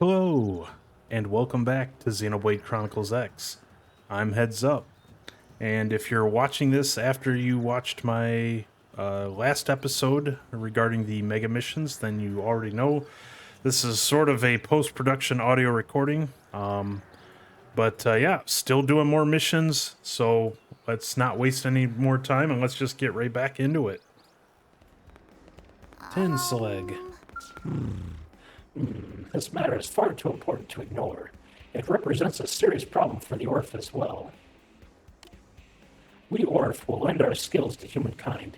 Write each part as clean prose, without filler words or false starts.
Hello, and welcome back to Xenoblade Chronicles X. I'm Heads Up, and if you're watching this after you watched my last episode regarding the mega missions, then you already know this is sort of a post-production audio recording. But yeah, still doing more missions, so let's not waste any more time and let's just get right back into it. Tinslag. This matter is far too important to ignore. It represents a serious problem for the Orph as well. We Orph will lend our skills to humankind.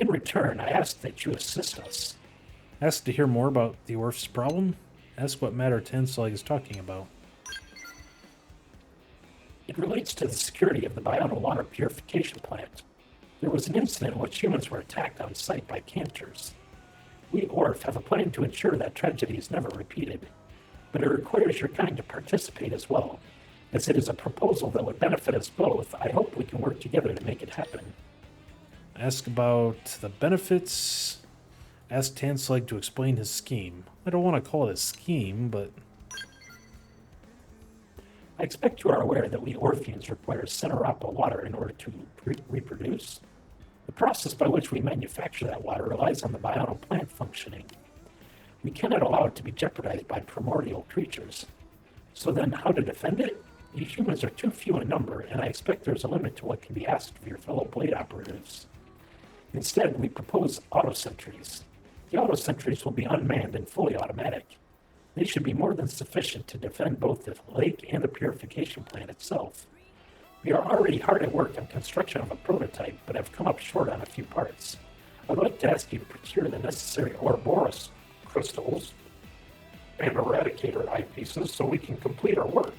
In return, I ask that you assist us. Ask to hear more about the Orph's problem? Ask what matter Tinslag is talking about. It relates to the security of the Biono water purification plant. There was an incident in which humans were attacked on site by cantors. We Orph have a plan to ensure that tragedy is never repeated, but it requires your kind to participate as well. As it is a proposal that would benefit us both, I hope we can work together to make it happen. Ask about the benefits. Ask Tinslag to explain his scheme. I don't want to call it a scheme, but... I expect you are aware that we Orpheans require Cenerapa water in order to reproduce. The process by which we manufacture that water relies on the Biono plant functioning. We cannot allow it to be jeopardized by primordial creatures. So then, how to defend it? You humans are too few in number, and I expect there's a limit to what can be asked of your fellow blade operatives. Instead, we propose auto-sentries. The auto-sentries will be unmanned and fully automatic. They should be more than sufficient to defend both the lake and the purification plant itself. We are already hard at work on construction of a prototype, but have come up short on a few parts. I'd like to ask you to procure the necessary Ouroboros crystals and eradicator eyepieces so we can complete our work.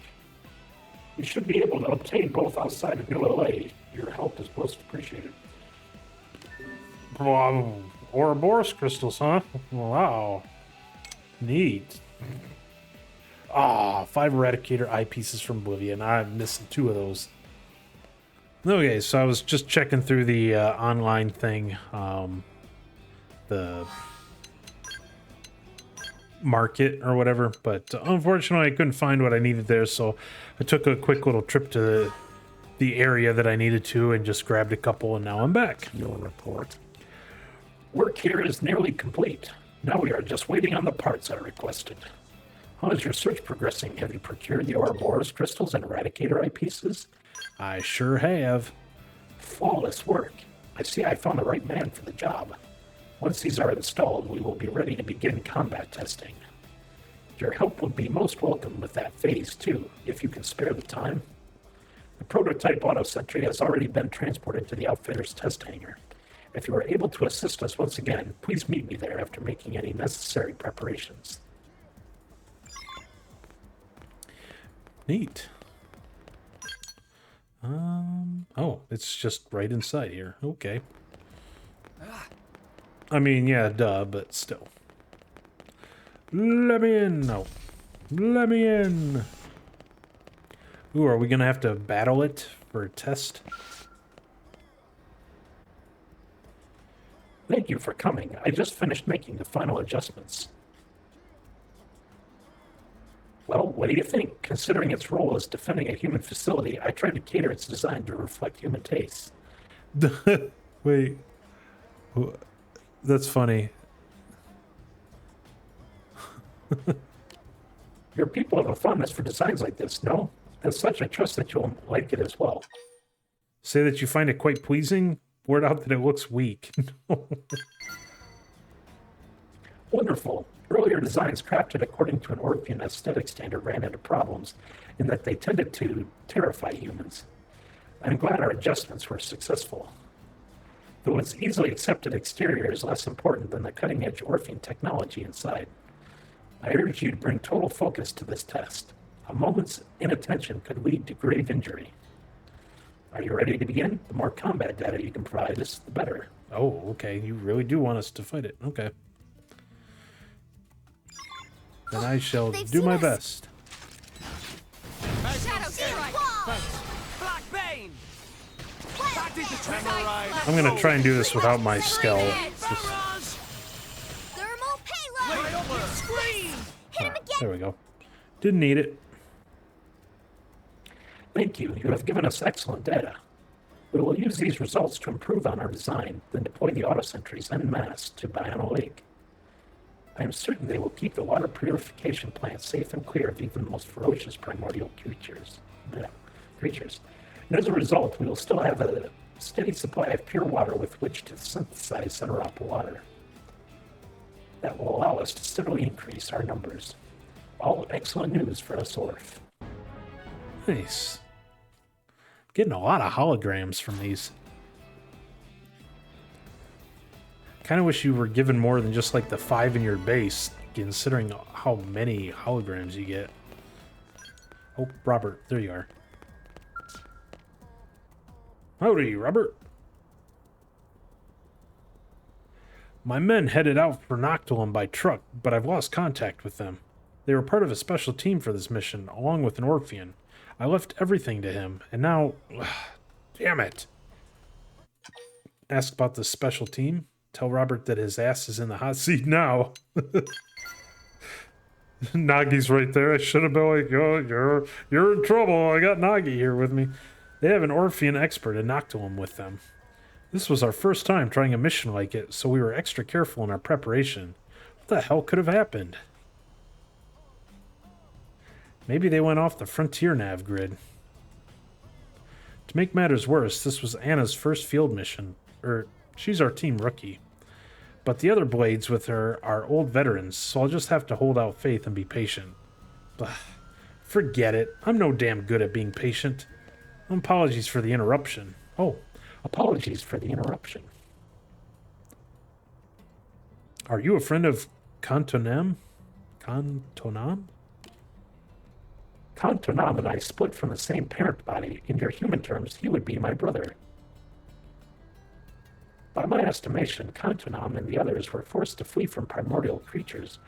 We should be able to obtain both outside of New LA. Your help is most appreciated. Ouroboros crystals, huh? Wow. Neat. 5 eradicator eyepieces from Oblivion. I'm missing 2 of those. Okay, so I was just checking through the online thing, the market or whatever, but unfortunately I couldn't find what I needed there, so I took a quick little trip to the area that I needed to and just grabbed a couple, and now I'm back. Your report. Work here is nearly complete. Now we are just waiting on the parts I requested. How is your search progressing? Have you procured the Ouroboros crystals and eradicator eyepieces? I sure have. Flawless work. I see I found the right man for the job. Once these are installed, we will be ready to begin combat testing. Your help would be most welcome with that phase 2, if you can spare the time. The prototype auto-sentry has already been transported to the outfitter's test hangar. If you are able to assist us once again, please meet me there after making any necessary preparations. Neat. Oh, it's just right inside here. Okay. I mean, yeah, duh, but still. Let me in. No. Let me in. Ooh, are we gonna have to battle it for a test? Thank you for coming. I just finished making the final adjustments. Well, what do you think? Considering its role as defending a human facility, I tried to cater its design to reflect human tastes. Wait. That's funny. Your people have a fondness for designs like this, no? As such, I trust that you'll like it as well. Say that you find it quite pleasing? Word out that it looks weak. Wonderful. Earlier designs crafted according to an Orphean aesthetic standard ran into problems in that they tended to terrify humans. I'm glad our adjustments were successful. Though its easily accepted exterior is less important than the cutting-edge Orphean technology inside. I urge you to bring total focus to this test. A moment's inattention could lead to grave injury. Are you ready to begin? The more combat data you can provide us, the better. Oh, okay. You really do want us to fight it. Okay. Then I shall do my best. I'm gonna try and do this without my skull. Thermal payload! There we go. Didn't need it. Thank you. You have given us excellent data. We will use these results to improve on our design, then deploy the autosentries en masse to Biono Lake. I am certain they will keep the water purification plant safe and clear of even the most ferocious primordial creatures. And as a result, we will still have a steady supply of pure water with which to synthesize Xenoblade water. That will allow us to steadily increase our numbers. All excellent news for us Orph. Nice. Getting a lot of holograms from these. Kind of wish you were given more than just like the 5 in your base, considering how many holograms you get. Oh, Robert, there you are. Howdy, Robert. My men headed out for Noctilum by truck, but I've lost contact with them. They were part of a special team for this mission, along with an Orphean. I left everything to him, and now... damn it! Ask about the special team. Tell Robert that his ass is in the hot seat now. Nagi's right there. I should have been like, oh, you're in trouble. I got Nagi here with me. They have an Orphean expert in Noctilum with them. This was our first time trying a mission like it, so we were extra careful in our preparation. What the hell could have happened? Maybe they went off the Frontier Nav grid. To make matters worse, this was Anna's first field mission. She's our team rookie. But the other blades with her are old veterans, so I'll just have to hold out faith and be patient. Forget it. I'm no damn good at being patient. Apologies for the interruption. Oh, apologies for the interruption. Are you a friend of Kantonam? Kantonam? Kantonam and I split from the same parent body. In your human terms, he would be my brother. By my estimation, Kantonam and the others were forced to flee from primordial creatures.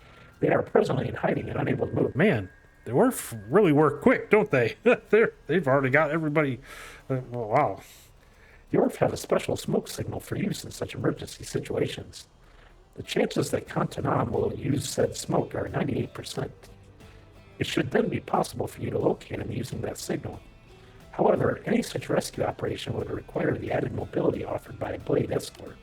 They are presently in hiding and unable to move. Man, they really work quick, don't they? They've already got everybody. Wow. The Orph have a special smoke signal for use in such emergency situations. The chances that Kantonam will use said smoke are 98%. It should then be possible for you to locate him using that signal. However, any such rescue operation would require the added mobility offered by a blade escort.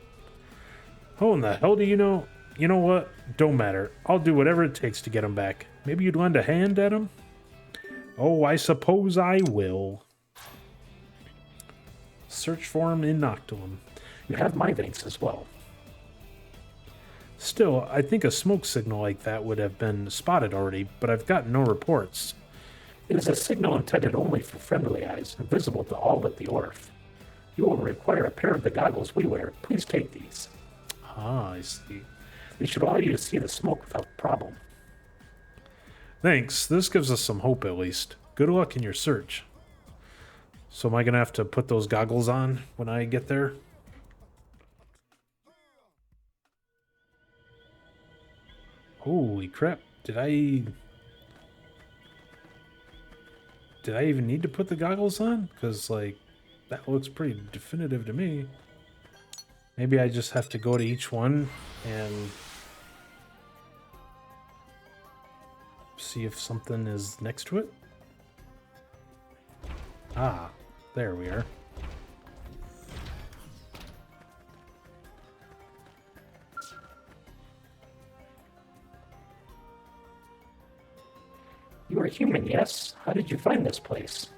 Oh, and the hell do you know? You know what? Don't matter. I'll do whatever it takes to get him back. Maybe you'd lend a hand at him? Oh, I suppose I will. Search for him in Noctilum. You have my thanks as well. Still, I think a smoke signal like that would have been spotted already, but I've got no reports. It is a signal intended only for friendly eyes and visible to all but the Orph. You will require a pair of the goggles we wear. Please take these. Ah, I see. They should allow you to see the smoke without problem. Thanks. This gives us some hope, at least. Good luck in your search. So am I going to have to put those goggles on when I get there? Holy crap. Did I even need to put the goggles on? Because, like, that looks pretty definitive to me. Maybe I just have to go to each one and see if something is next to it. Ah, there we are. You are human, yes? How did you find this place?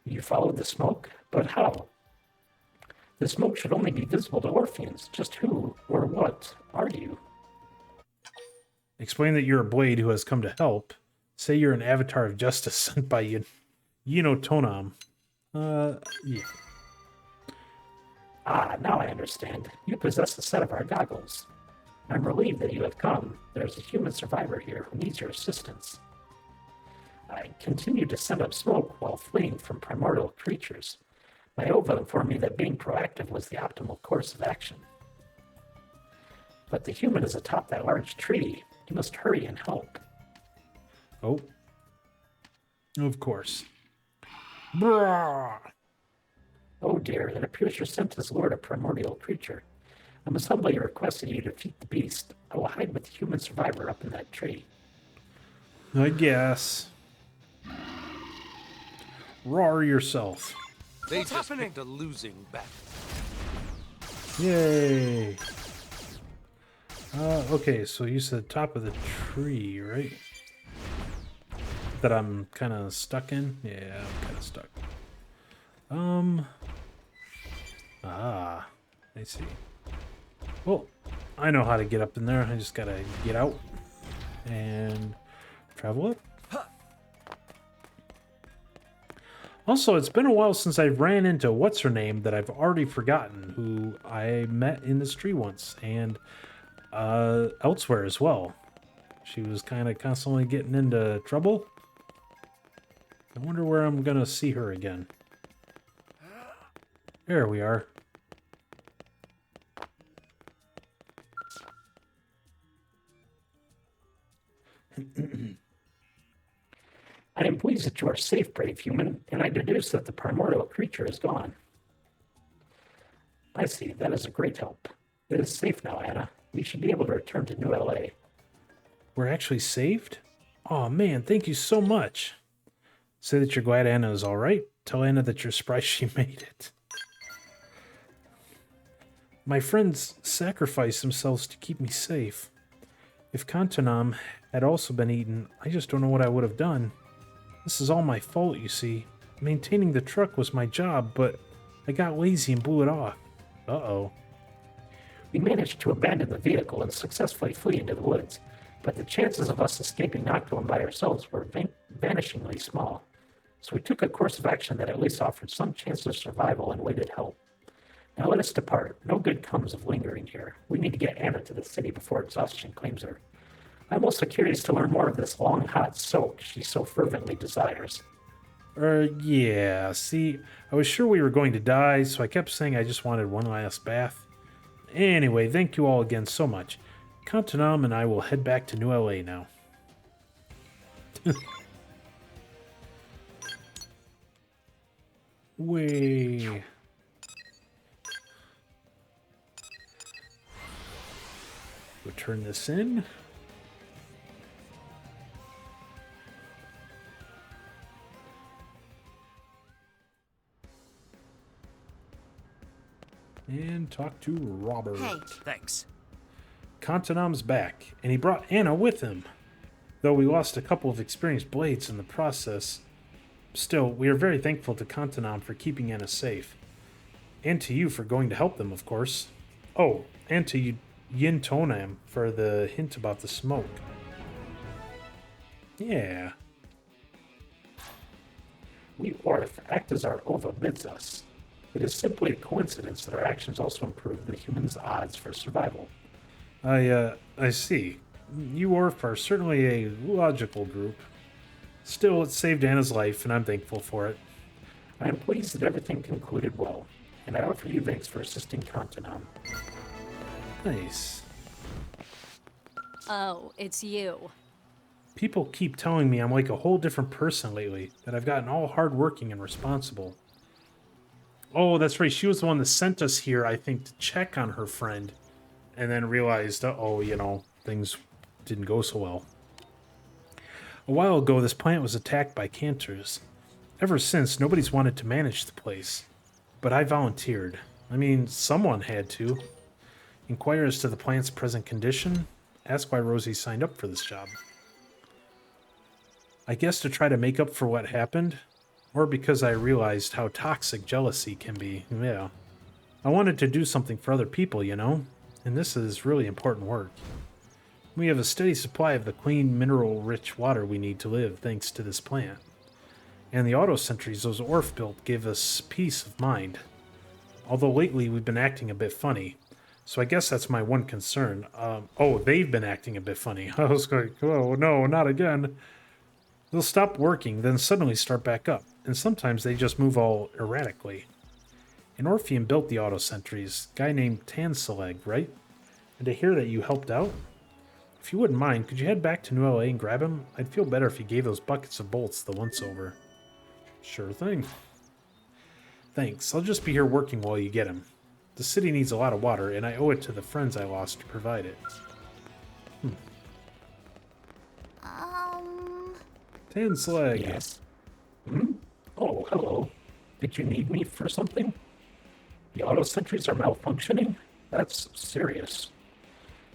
You followed the smoke? But how? The smoke should only be visible to Orpheans. Just who or what are you? Explain that you're a blade who has come to help. Say you're an avatar of justice sent by Tonam. Yeah. Ah, now I understand. You possess a set of our goggles. I'm relieved that you have come. There's a human survivor here who needs your assistance. I continued to send up smoke while fleeing from primordial creatures. My Ova informed me that being proactive was the optimal course of action. But the human is atop that large tree. You must hurry and help. Oh. Of course. Brrr. Oh dear, it appears you're sent as Lord of Primordial Creature. I must humbly request that you defeat the beast. I will hide with the human survivor up in that tree. I guess. Roar yourself. They just picked a losing battle. Yay. Okay, so you said top of the tree, right? That I'm kind of stuck in? Yeah, I'm kind of stuck. I see. Well, I know how to get up in there. I just gotta get out and travel up. Also, it's been a while since I ran into what's-her-name that I've already forgotten, who I met in this tree once, and elsewhere as well. She was kind of constantly getting into trouble. I wonder where I'm gonna see her again. There we are. I am pleased that you are safe, brave human, and I deduce that the primordial creature is gone. I see, that is a great help. It is safe now, Anna. We should be able to return to New LA. We're actually saved? Oh man, thank you so much. Say that you're glad Anna is alright. Tell Anna that you're surprised she made it. My friends sacrificed themselves to keep me safe. If Kantanam had also been eaten, I just don't know what I would have done. This is all my fault, you see. Maintaining the truck was my job, but I got lazy and blew it off. Uh-oh. We managed to abandon the vehicle and successfully flee into the woods, but the chances of us escaping Nocturne by ourselves were vanishingly small. So we took a course of action that at least offered some chance of survival and waited help. Now let us depart. No good comes of lingering here. We need to get Anna to the city before exhaustion claims her. I'm also curious to learn more of this long, hot soak she so fervently desires. Yeah, see, I was sure we were going to die, so I kept saying I just wanted one last bath. Anyway, thank you all again so much. Kantanam and I will head back to New LA now. Way. We'll turn this in. And talk to Robert. Hey, thanks. Kantanam's back, and he brought Anna with him. Though we lost a couple of experienced blades in the process, still, we are very thankful to Kantanam for keeping Anna safe. And to you for going to help them, of course. Oh, and to Yin Tonam for the hint about the smoke. Yeah. We Orph act as our Ova bids us. It is simply a coincidence that our actions also improve the human's odds for survival. I see. You Orph are certainly a logical group. Still, it saved Anna's life, and I'm thankful for it. I am pleased that everything concluded well, and I offer you thanks for assisting Kantanam. Nice. Oh, it's you. People keep telling me I'm like a whole different person lately, that I've gotten all hardworking and responsible. Oh, that's right, she was the one that sent us here, I think, to check on her friend, and then realized, uh-oh, things didn't go so well. A while ago, this plant was attacked by cantors. Ever since, nobody's wanted to manage the place. But I volunteered. I mean, someone had to. Inquire as to the plant's present condition. Ask why Rosie signed up for this job. I guess to try to make up for what happened, or because I realized how toxic jealousy can be. Yeah. I wanted to do something for other people, and this is really important work. We have a steady supply of the clean, mineral-rich water we need to live thanks to this plant. And the auto sentries those Orph built give us peace of mind. Although lately we've been acting a bit funny. So I guess that's my one concern. They've been acting a bit funny. I was like, oh no, not again. They'll stop working, then suddenly start back up. And sometimes they just move all erratically. An Orphean built the auto sentries, guy named Tansaleg, right? And to hear that you helped out? If you wouldn't mind, could you head back to New LA and grab him? I'd feel better if you gave those buckets of bolts the once over. Sure thing. Thanks, I'll just be here working while you get him. The city needs a lot of water, and I owe it to the friends I lost to provide it. Tanslag. Yes. Hmm? Oh, hello. Did you need me for something? The auto sentries are malfunctioning? That's serious.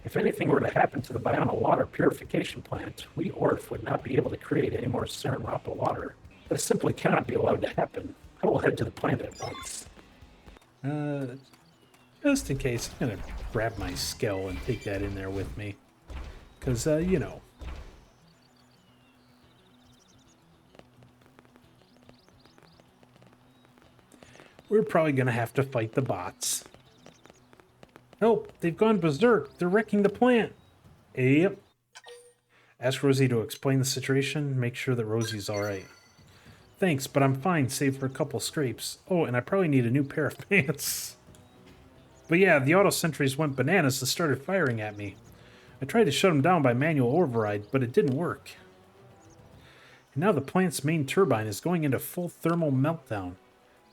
If anything were to happen to the Biono water purification plant, we Orph would not be able to create any more Ceramapa water. This simply cannot be allowed to happen. I will head to the plant at once. Just in case, I'm gonna grab my skill and take that in there with me. Because, you know. We're probably gonna have to fight the bots. Help! They've gone berserk! They're wrecking the plant! Yep. Ask Rosie to explain the situation, make sure that Rosie's alright. Thanks, but I'm fine, save for a couple scrapes. Oh, and I probably need a new pair of pants. But yeah, the auto sentries went bananas and started firing at me. I tried to shut them down by manual override, but it didn't work. And now the plant's main turbine is going into full thermal meltdown.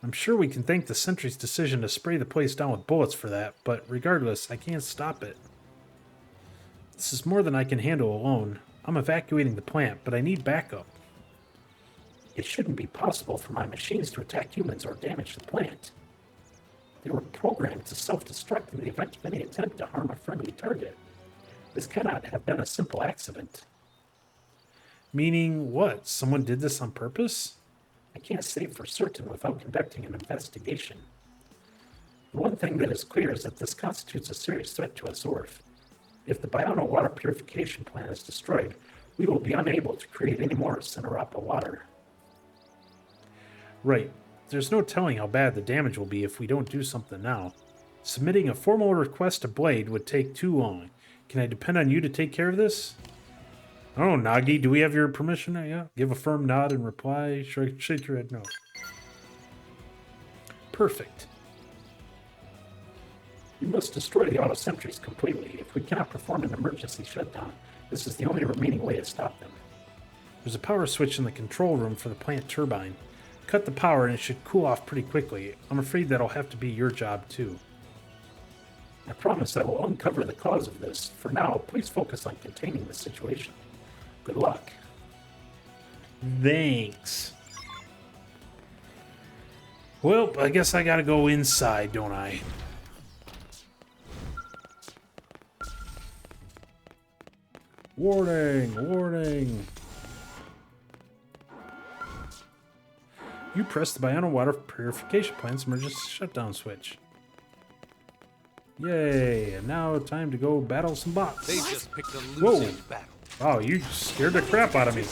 I'm sure we can thank the sentry's decision to spray the place down with bullets for that, but regardless, I can't stop it. This is more than I can handle alone. I'm evacuating the plant, but I need backup. It shouldn't be possible for my machines to attack humans or damage the plant. They were programmed to self-destruct in the event of any attempt to harm a friendly target. This cannot have been a simple accident. Meaning what? Someone did this on purpose? I can't say for certain without conducting an investigation. The one thing that is clear is that this constitutes a serious threat to us Orph. If the Biono water purification plant is destroyed, we will be unable to create any more Cenerapa water. Right. There's no telling how bad the damage will be if we don't do something now. Submitting a formal request to Blade would take too long. Can I depend on you to take care of this? Oh, Nagi, do we have your permission? Yeah. Give a firm nod and reply. Shake your head no. Perfect. We must destroy the auto sentries completely. If we cannot perform an emergency shutdown, this is the only remaining way to stop them. There's a power switch in the control room for the plant turbine. Cut the power and it should cool off pretty quickly. I'm afraid that'll have to be your job too. I promise I will uncover the cause of this. For now, please focus on containing the situation. Good luck. Thanks. Well, I guess I gotta go inside, don't I? Warning! Warning! You pressed the Biono water purification plant's emergency shutdown switch. Yay! And now time to go battle some bots. They just picked a losing battle. Wow, you scared the crap out of me.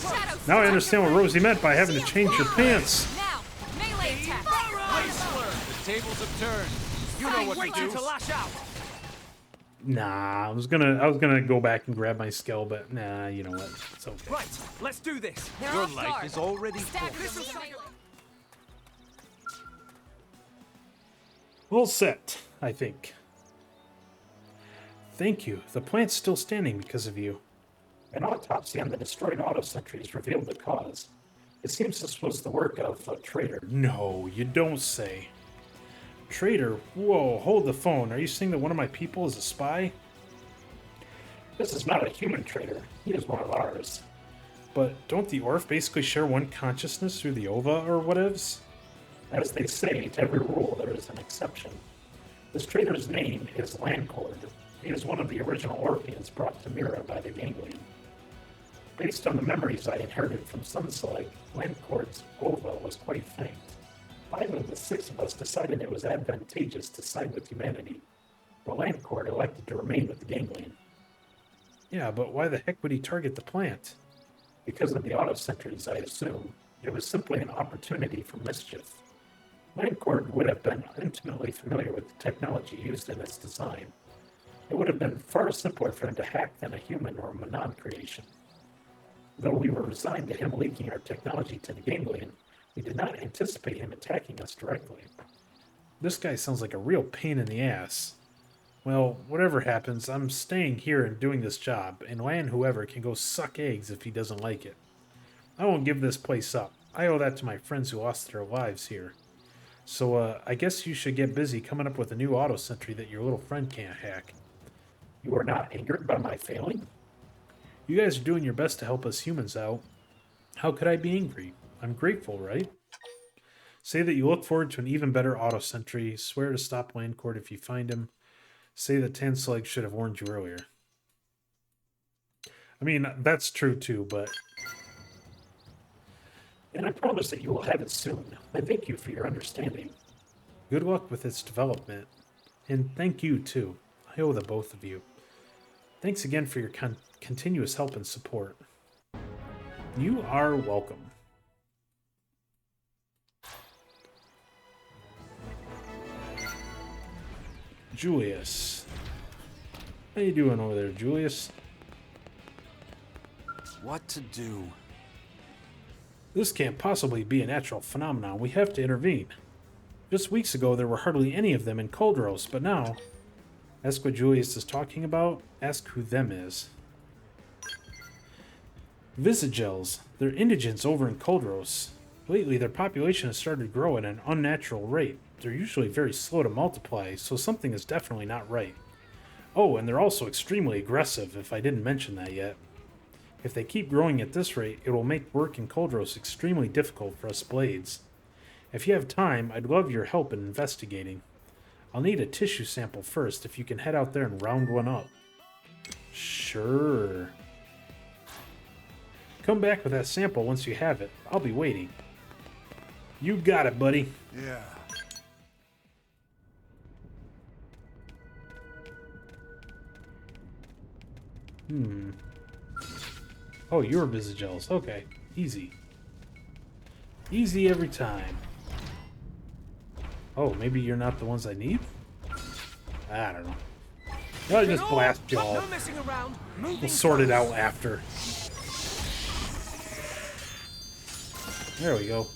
Now I understand what Rosie meant by having to change your pants. Now, melee attack. The tables have turned. You know what to do. To lash out. Nah, I was gonna go back and grab my skill, but nah, you know what? It's okay. Right, let's do this. They're Your off life guard. is already Stagger full. them with melee. All set, I think. Thank you. The plant's still standing because of you. An autopsy on the destroyed auto sentries revealed the cause. It seems this was the work of a traitor. No, you don't say. Traitor? Whoa, hold the phone. Are you saying that one of my people is a spy? This is not a human traitor. He is one of ours. But don't the Orph basically share one consciousness through the Ova or whatevs? As they say, to every rule there is an exception. This traitor's name is Landcord. He is one of the original Orpheans brought to Mira by the Ganglion. Based on the memories I inherited from Sunselect, Landcord's Ova was quite faint. 5 of the 6 of us decided it was advantageous to side with humanity, but Landcord elected to remain with the Ganglion. Yeah, but why the heck would he target the plant? Because of the auto sentries, I assume. It was simply an opportunity for mischief. Landcord would have been intimately familiar with the technology used in its design. It would have been far simpler for him to hack than a human or Manon creation. Though we were resigned to him leaking our technology to the Ganglion, we did not anticipate him attacking us directly. This guy sounds like a real pain in the ass. Well, whatever happens, I'm staying here and doing this job, and Land whoever can go suck eggs if he doesn't like it. I won't give this place up. I owe that to my friends who lost their lives here. So, I guess you should get busy coming up with a new auto sentry that your little friend can't hack. You are not angered by my failing? You guys are doing your best to help us humans out. How could I be angry? I'm grateful, right? Say that you look forward to an even better auto sentry. Swear to stop Landcourt if you find him. Say that Tanslag should have warned you earlier. I mean, that's true too, but... And I promise that you will have it soon. I thank you for your understanding. Good luck with its development. And thank you, too. I owe the both of you. Thanks again for your continuous help and support. You are welcome. Julius. How you doing over there, Julius? What to do? This can't possibly be a natural phenomenon. We have to intervene. Just weeks ago, there were hardly any of them in Coldros, but now... Ask what Julius is talking about. Ask who them is. Visagels. They're indigents over in Coldros. Lately, their population has started to grow at an unnatural rate. They're usually very slow to multiply, so something is definitely not right. Oh, and they're also extremely aggressive, if I didn't mention that yet. If they keep growing at this rate, it will make work in Coldros extremely difficult for us blades. If you have time, I'd love your help in investigating. I'll need a tissue sample first, if you can head out there and round one up. Sure. Come back with that sample once you have it. I'll be waiting. You got it, buddy. Yeah. Oh, you're Visagels. Okay. Easy. Easy every time. Oh, maybe you're not the ones I need? I don't know. I'll just blast you all. No messing around. We'll sort it out after. There we go.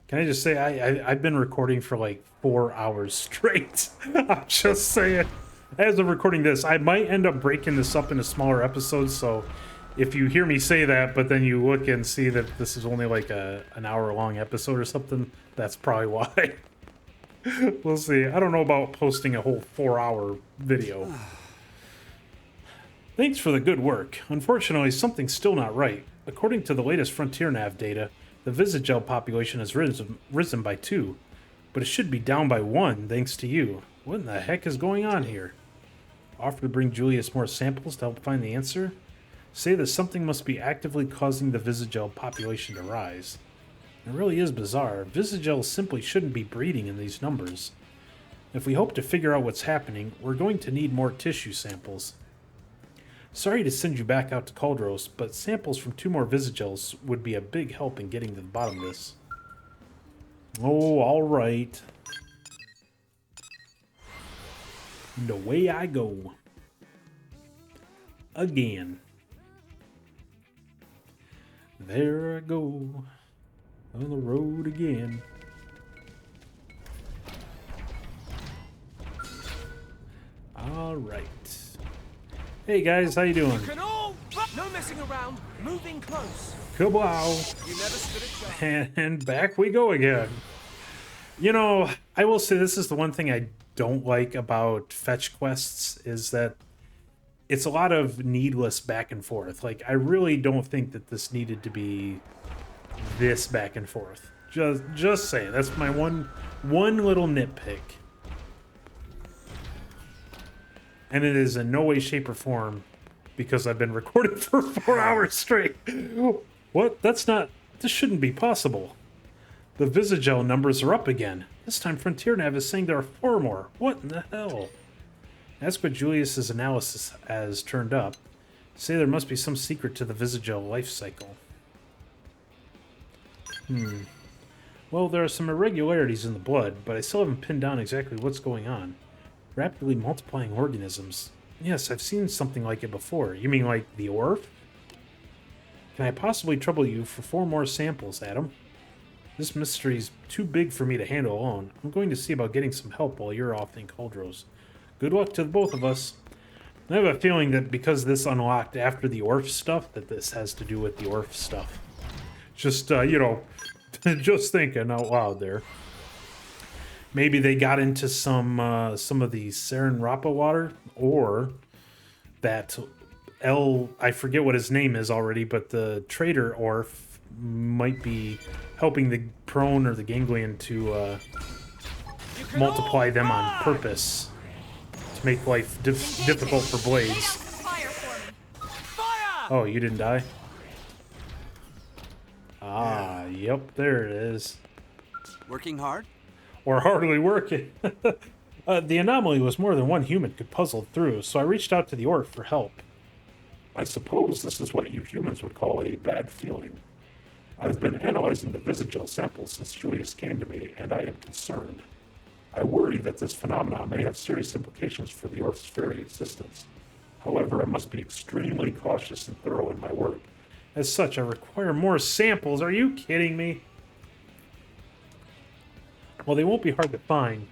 Can I just say, I've been recording for like 4 hours straight. I'm just saying. As of recording this, I might end up breaking this up into smaller episodes, so if you hear me say that, but then you look and see that this is only like an hour-long episode or something, that's probably why. We'll see. I don't know about posting a whole 4-hour video. Thanks for the good work. Unfortunately, something's still not right. According to the latest Frontier Nav data, the Visagel population has risen by 2, but it should be down by 1 thanks to you. What in the heck is going on here? Offer to bring Julius more samples to help find the answer? Say that something must be actively causing the Visagel population to rise. It really is bizarre. Visagels simply shouldn't be breeding in these numbers. If we hope to figure out what's happening, we're going to need more tissue samples. Sorry to send you back out to Coldros, but samples from 2 more Visagels would be a big help in getting to the bottom of this. Oh, alright. The way I go. Again. There I go. On the road again. Alright. Hey guys, how you doing? No messing around. Moving close. Kablow. You never stood a chance. And back we go again. You know, I will say this is the one thing I don't like about fetch quests is that it's a lot of needless back and forth. Like, I really don't think that this needed to be this back and forth. Just saying. That's my one little nitpick. And it is in no way, shape, or form because I've been recording for 4 hours straight. What? This shouldn't be possible. The Visagel numbers are up again. This time Frontier Nav is saying there are 4 more. What in the hell? Ask what Julius's analysis has turned up. Say there must be some secret to the Visagel life cycle. Well, there are some irregularities in the blood, but I still haven't pinned down exactly what's going on. Rapidly multiplying organisms. Yes, I've seen something like it before. You mean like the Orph? Can I possibly trouble you for 4 more samples, Adam? This mystery's too big for me to handle alone. I'm going to see about getting some help while you're off in Coldros. Good luck to the both of us. I have a feeling that because this unlocked after the Orph stuff, that this has to do with the Orph stuff. Just, you know, just thinking out loud there. Maybe they got into some of the Seren Rapa water, or that I forget what his name is already, but the traitor Orph might be helping the prone or the ganglion to multiply them on purpose to make life difficult for blades. Fire! Oh, you didn't die? Ah, yep, there it is. Working hard? Or hardly working. The anomaly was more than one human could puzzle through, so I reached out to the Orc for help. I suppose this is what you humans would call a bad feeling. I've been analyzing the Visagel samples since Julius came to me, and I am concerned. I worry that this phenomenon may have serious implications for the Orc's very existence. However, I must be extremely cautious and thorough in my work. As such, I require more samples. Are you kidding me? Well, they won't be hard to find.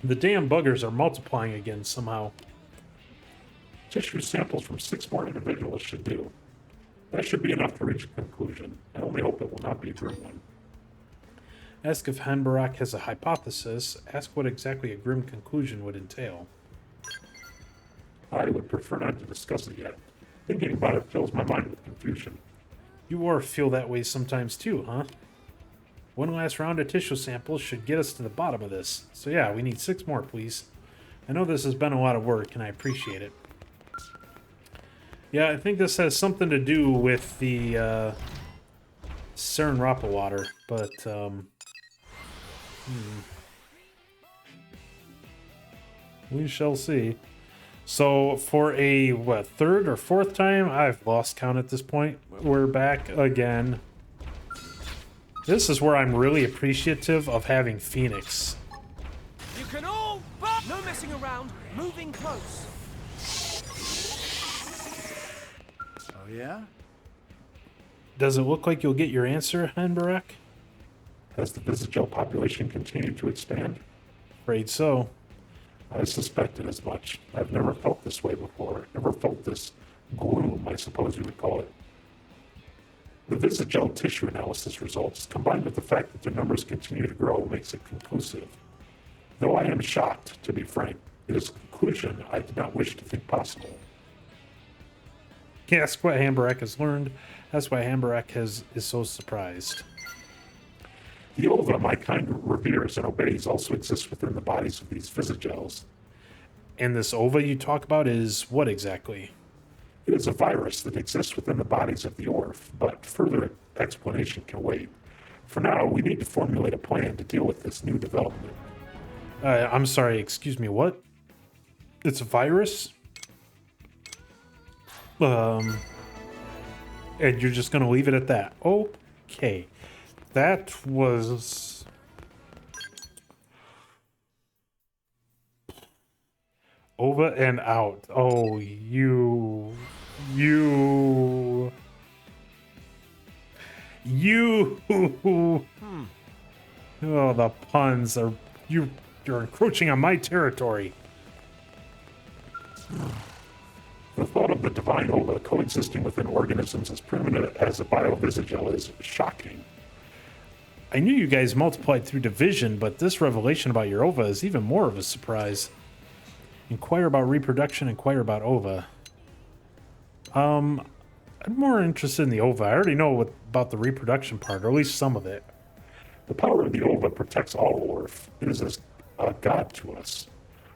The damn buggers are multiplying again somehow. Tissue samples from 6 more individuals should do. That should be enough to reach a conclusion. I only hope it will not be a grim one. Ask if Hanbarak has a hypothesis. Ask what exactly a grim conclusion would entail. I would prefer not to discuss it yet. Thinking about it fills my mind with confusion. You Orf feel that way sometimes too, huh? One last round of tissue samples should get us to the bottom of this. So yeah, we need 6 more, please. I know this has been a lot of work, and I appreciate it. Yeah, I think this has something to do with the Cern Rapa water, but we shall see. So for a, what, 3rd or 4th time? I've lost count at this point. We're back again. This is where I'm really appreciative of having Phoenix. You can all no messing around, moving close. Oh yeah? Does it look like you'll get your answer, Hanbarak? Has the Visagel population continued to expand? Afraid so. I suspected as much. I've never felt this way before. Never felt this gloom, I suppose you would call it. The Visagel tissue analysis results, combined with the fact that their numbers continue to grow, makes it conclusive. Though I am shocked, to be frank, it is a conclusion I did not wish to think possible. Ask what Hanbarak has learned. That's why Hanbarak is so surprised. The ova my kind reveres and obeys also exists within the bodies of these Visagels. And this ova you talk about is what exactly? It is a virus that exists within the bodies of the Orph, but further explanation can wait. For now, we need to formulate a plan to deal with this new development. I'm sorry, excuse me, what? It's a virus? And you're just gonna leave it at that. Okay. That was... Over and out. Oh, you... Oh, the puns are... You're encroaching on my territory. The thought of the divine ova coexisting within organisms as primitive as a biovisagel is shocking. I knew you guys multiplied through division, but this revelation about your ova is even more of a surprise. Inquire about reproduction, inquire about ova. I'm more interested in the ova. I already know about the reproduction part, or at least some of it. The power of the ova protects all Orph. It is as a god to us.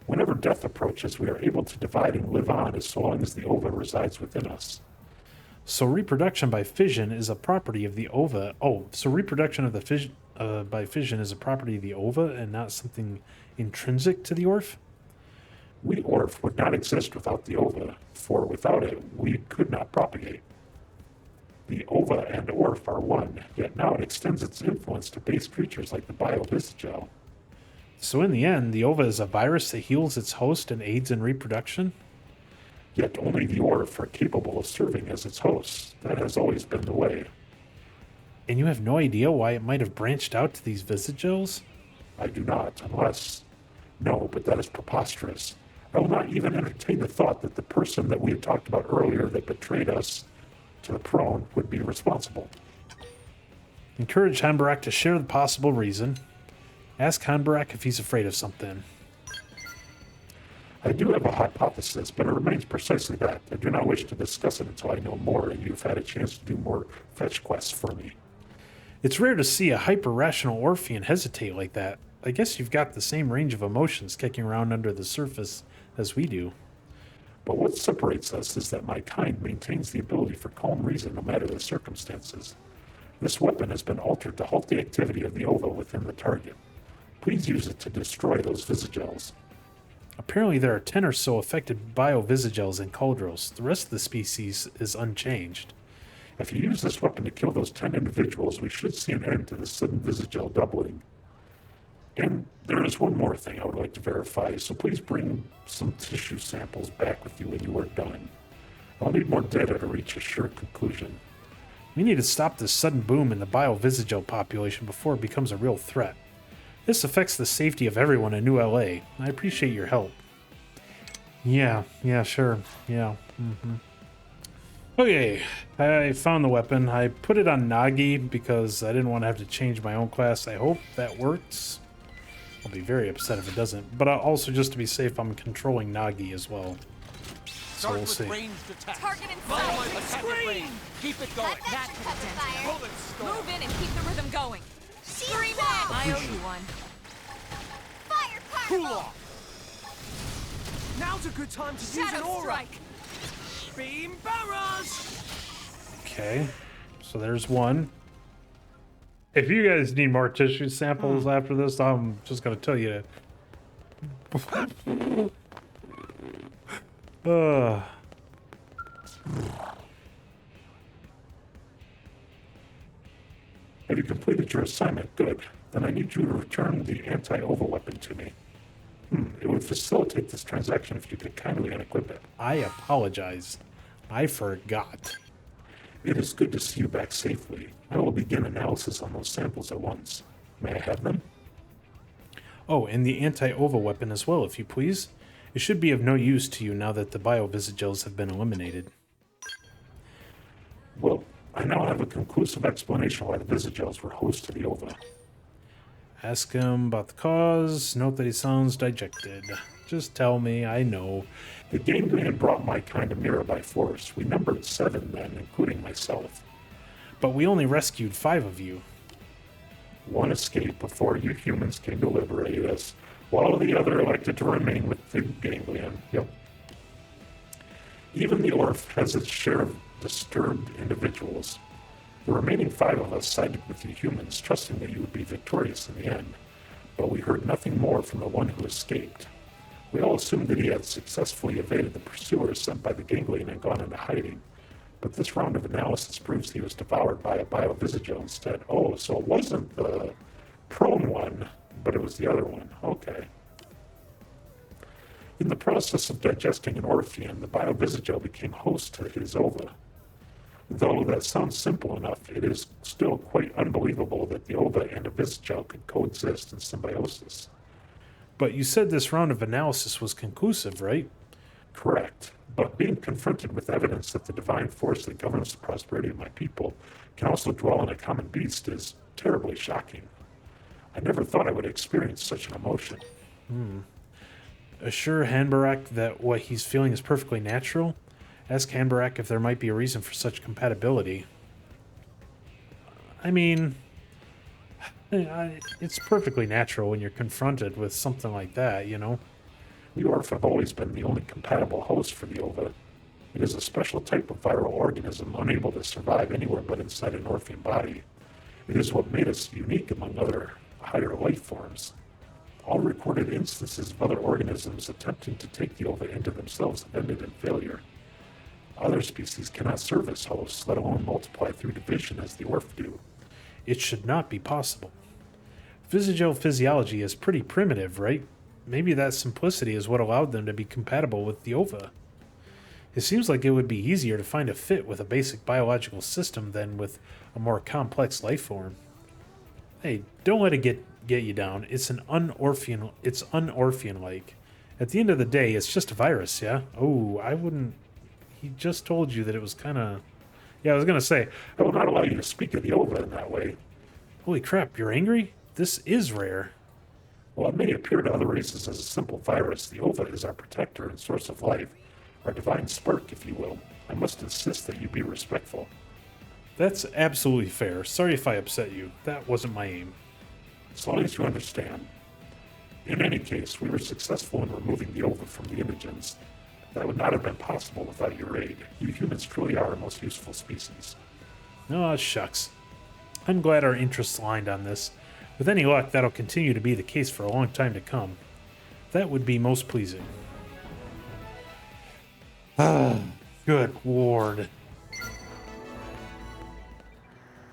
Whenever death approaches, we are able to divide and live on as long as the ova resides within us. So reproduction by fission is a property of the ova. Oh, so reproduction of the fission by fission is a property of the ova and not something intrinsic to the Orph? We Orph would not exist without the ova, for without it, we could not propagate. The ova and Orph are one, yet now it extends its influence to base creatures like the biovisagel. So in the end, the ova is a virus that heals its host and aids in reproduction? Yet only the Orph are capable of serving as its hosts. That has always been the way. And you have no idea why it might have branched out to these Visagels? I do not, unless... No, but that is preposterous. I will not even entertain the thought that the person that we had talked about earlier that betrayed us to the prone would be responsible. Encourage Hanbarak to share the possible reason. Ask Hanbarak if he's afraid of something. I do have a hypothesis, but it remains precisely that. I do not wish to discuss it until I know more and you've had a chance to do more fetch quests for me. It's rare to see a hyper-rational Orphean hesitate like that. I guess you've got the same range of emotions kicking around under the surface as we do. But what separates us is that my kind maintains the ability for calm reason no matter the circumstances. This weapon has been altered to halt the activity of the ova within the target. Please use it to destroy those visagels. Apparently there are 10 or so affected biovisagels in Cauldros. The rest of the species is unchanged. If you use this weapon to kill those 10 individuals, we should see an end to the sudden visagel doubling. And there is one more thing I would like to verify, so please bring some tissue samples back with you when you are done. I'll need more data to reach a sure conclusion. We need to stop this sudden boom in the biovisagel population before it becomes a real threat. This affects the safety of everyone in New LA. I appreciate your help. Yeah, sure. Yeah. Okay, I found the weapon. I put it on Nagi because I didn't want to have to change my own class. I hope that works. I'll be very upset if it doesn't. But also, just to be safe, I'm controlling Nagi as well. So we'll see. Target in sight. Scream! Keep it going. That could have bullets. Move in and keep the rhythm going. Scream in! I owe you one. Fire Cool fireball! off. Now's a good time to use an Shadow aura. strike! Beam barrage! Okay, so there's one. If you guys need more tissue samples after this, I'm just going to tell you that. Have you completed your assignment? Good. Then I need you to return the anti-ova weapon to me. It would facilitate this transaction if you could kindly unequip it. I apologize. I forgot. It is good to see you back safely. I will begin analysis on those samples at once. May I have them? Oh, and the anti-ova weapon as well, if you please. It should be of no use to you now that the biovisagels have been eliminated. Well, I now have a conclusive explanation why the visagels were host to the ova. Ask him about the cause. Note that he sounds dejected. Just tell me, I know. The ganglion brought my kind of mirror by force. We numbered 7 then, including myself. But we only rescued 5 of you. 1 escaped before you humans came to liberate us, while the other elected to remain with the ganglion. Yep. Even the Orph has its share of disturbed individuals. The remaining 5 of us sided with you humans, trusting that you would be victorious in the end. But we heard nothing more from the one who escaped. We all assumed that he had successfully evaded the pursuers sent by the ganglion and gone into hiding. But this round of analysis proves he was devoured by a biovisagel instead. Oh, so it wasn't the prone one, but it was the other one. Okay. In the process of digesting an Orphean, the biovisagel became host to his ova. Though that sounds simple enough, it is still quite unbelievable that the ova and a visagel could coexist in symbiosis. But you said this round of analysis was conclusive, right? Correct. But being confronted with evidence that the divine force that governs the prosperity of my people can also dwell in a common beast is terribly shocking. I never thought I would experience such an emotion. Assure Hanbarak that what he's feeling is perfectly natural. Ask Hanbarak if there might be a reason for such compatibility. I mean, it's perfectly natural when you're confronted with something like that, you know? The Orph have always been the only compatible host for the ova. It is a special type of viral organism unable to survive anywhere but inside an Orphean body. It is what made us unique among other higher life forms. All recorded instances of other organisms attempting to take the ova into themselves have ended in failure. Other species cannot serve as hosts, let alone multiply through division as the Orph do. It should not be possible. Visagel physiology is pretty primitive, right? Maybe that simplicity is what allowed them to be compatible with the ova. It seems like it would be easier to find a fit with a basic biological system than with a more complex life form. Hey, don't let it get you down. It's un-Orphean-like. At the end of the day, it's just a virus, yeah? Oh, I wouldn't... He just told you that it was kind of... Yeah, I was going to say... I will not allow you to speak of the ova in that way. Holy crap, you're angry? This is rare. While it may appear to other races as a simple virus, the ova is our protector and source of life, our divine spark, if you will. I must insist that you be respectful. That's absolutely fair. Sorry if I upset you. That wasn't my aim. As long as you understand. In any case, we were successful in removing the ova from the Imogens. That would not have been possible without your aid. You humans truly are our most useful species. Oh, shucks. I'm glad our interests aligned on this. With any luck, that'll continue to be the case for a long time to come. That would be most pleasing. Good lord.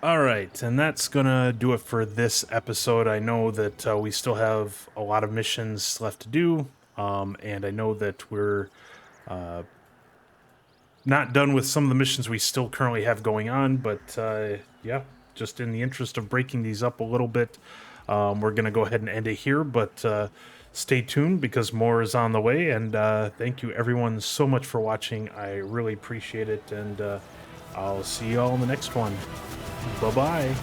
Alright, and that's gonna do it for this episode. I know that we still have a lot of missions left to do, and I know that we're not done with some of the missions we still currently have going on, but yeah, just in the interest of breaking these up a little bit, we're going to go ahead and end it here, but stay tuned because more is on the way, and thank you everyone so much for watching. I really appreciate it, and I'll see you all in the next one. Bye-bye.